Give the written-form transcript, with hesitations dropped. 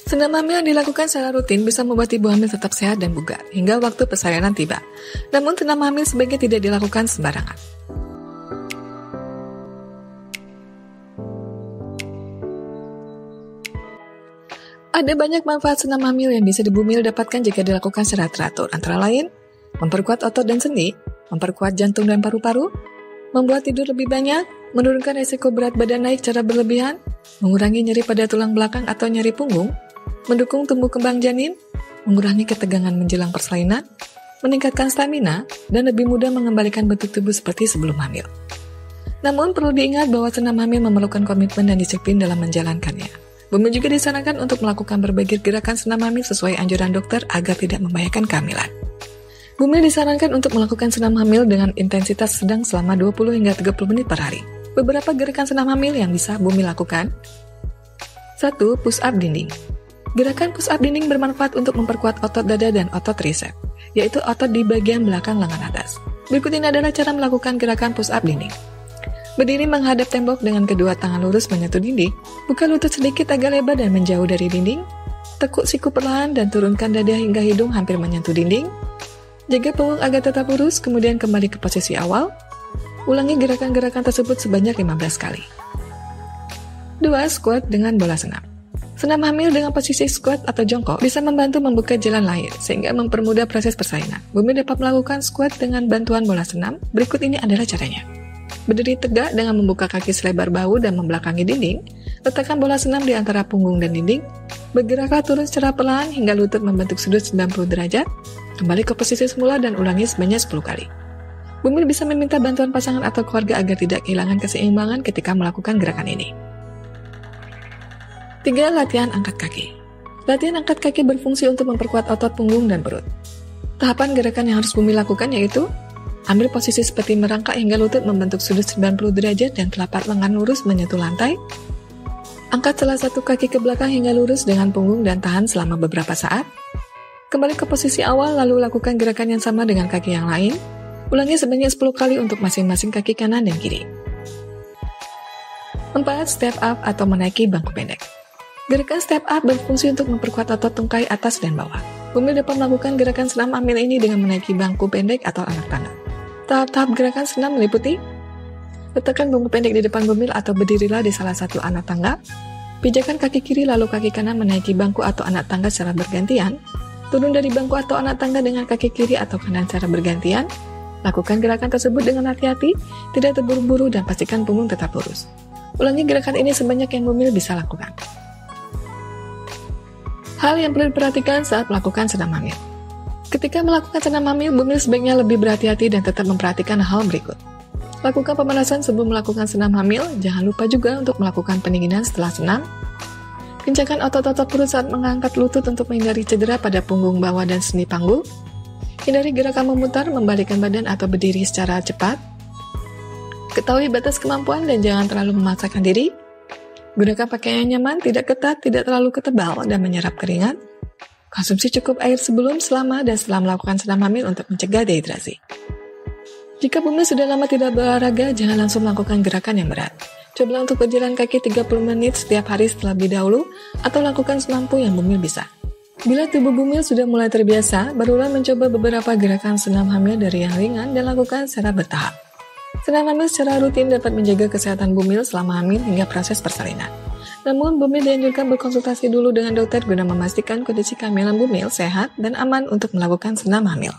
Senam hamil yang dilakukan secara rutin bisa membuat ibu hamil tetap sehat dan bugar hingga waktu persalinan tiba. Namun senam hamil sebaiknya tidak dilakukan sembarangan. Ada banyak manfaat senam hamil yang bisa ibu hamil dapatkan jika dilakukan secara teratur, antara lain memperkuat otot dan sendi, memperkuat jantung dan paru-paru, membuat tidur lebih banyak, menurunkan resiko berat badan naik secara berlebihan, mengurangi nyeri pada tulang belakang atau nyeri punggung, mendukung tumbuh kembang janin, mengurangi ketegangan menjelang persalinan, meningkatkan stamina, dan lebih mudah mengembalikan bentuk tubuh seperti sebelum hamil. Namun perlu diingat bahwa senam hamil memerlukan komitmen dan disiplin dalam menjalankannya. Bumil juga disarankan untuk melakukan berbagai gerakan senam hamil sesuai anjuran dokter agar tidak membahayakan kehamilan. Bumil disarankan untuk melakukan senam hamil dengan intensitas sedang selama 20 hingga 30 menit per hari. Beberapa gerakan senam hamil yang bisa Bumil lakukan. 1. Push up dinding. Gerakan push up dinding bermanfaat untuk memperkuat otot dada dan otot tricep, yaitu otot di bagian belakang lengan atas. Berikut ini adalah cara melakukan gerakan push up dinding. Berdiri menghadap tembok dengan kedua tangan lurus menyentuh dinding, buka lutut sedikit agak lebar dan menjauh dari dinding, tekuk siku perlahan dan turunkan dada hingga hidung hampir menyentuh dinding, jaga punggung agar tetap lurus, kemudian kembali ke posisi awal, ulangi gerakan-gerakan tersebut sebanyak 15 kali. 2. Squat dengan bola senam. Senam hamil dengan posisi squat atau jongkok bisa membantu membuka jalan lahir, sehingga mempermudah proses persalinan. Bumil dapat melakukan squat dengan bantuan bola senam, berikut ini adalah caranya. Berdiri tegak dengan membuka kaki selebar bahu dan membelakangi dinding, letakkan bola senam di antara punggung dan dinding, bergeraklah turun secara perlahan hingga lutut membentuk sudut 90 derajat, kembali ke posisi semula dan ulangi sebanyak 10 kali. Bumil bisa meminta bantuan pasangan atau keluarga agar tidak kehilangan keseimbangan ketika melakukan gerakan ini. 3. Latihan angkat kaki. Latihan angkat kaki berfungsi untuk memperkuat otot punggung dan perut. Tahapan gerakan yang harus Bumil lakukan yaitu ambil posisi seperti merangkak hingga lutut membentuk sudut 90 derajat dan telapak lengan lurus menyentuh lantai. Angkat salah satu kaki ke belakang hingga lurus dengan punggung dan tahan selama beberapa saat. Kembali ke posisi awal lalu lakukan gerakan yang sama dengan kaki yang lain. Ulangi sebanyak 10 kali untuk masing-masing kaki kanan dan kiri. 4. Step up atau menaiki bangku pendek. Gerakan step up berfungsi untuk memperkuat otot tungkai atas dan bawah. Bumil dapat melakukan gerakan senam hamil ini dengan menaiki bangku pendek atau anak tangga. Tahap-tahap gerakan senam meliputi letakkan bangku pendek di depan Bumil atau berdirilah di salah satu anak tangga, pijakan kaki kiri lalu kaki kanan menaiki bangku atau anak tangga secara bergantian, turun dari bangku atau anak tangga dengan kaki kiri atau kanan secara bergantian, lakukan gerakan tersebut dengan hati-hati, tidak terburu-buru dan pastikan punggung tetap lurus. Ulangi gerakan ini sebanyak yang Bumil bisa lakukan. Hal yang perlu diperhatikan saat melakukan senam hamil. Ketika melakukan senam hamil, Bumil sebaiknya lebih berhati-hati dan tetap memperhatikan hal berikut. Lakukan pemanasan sebelum melakukan senam hamil, jangan lupa juga untuk melakukan pendinginan setelah senam. Kencangkan otot-otot perut saat mengangkat lutut untuk menghindari cedera pada punggung bawah dan sendi panggul. Hindari gerakan memutar, membalikkan badan atau berdiri secara cepat. Ketahui batas kemampuan dan jangan terlalu memaksakan diri. Gunakan pakaian yang nyaman, tidak ketat, tidak terlalu ketebal, dan menyerap keringat. Konsumsi cukup air sebelum, selama, dan setelah melakukan senam hamil untuk mencegah dehidrasi. Jika Bumil sudah lama tidak berolahraga, jangan langsung melakukan gerakan yang berat. Cobalah untuk berjalan kaki 30 menit setiap hari terlebih dahulu, atau lakukan semampu yang Bumil bisa. Bila tubuh Bumil sudah mulai terbiasa, barulah mencoba beberapa gerakan senam hamil dari yang ringan dan lakukan secara bertahap. Senam hamil secara rutin dapat menjaga kesehatan Bumil selama hamil hingga proses persalinan. Namun, Bumil dianjurkan berkonsultasi dulu dengan dokter guna memastikan kondisi kehamilan Bumil sehat dan aman untuk melakukan senam hamil.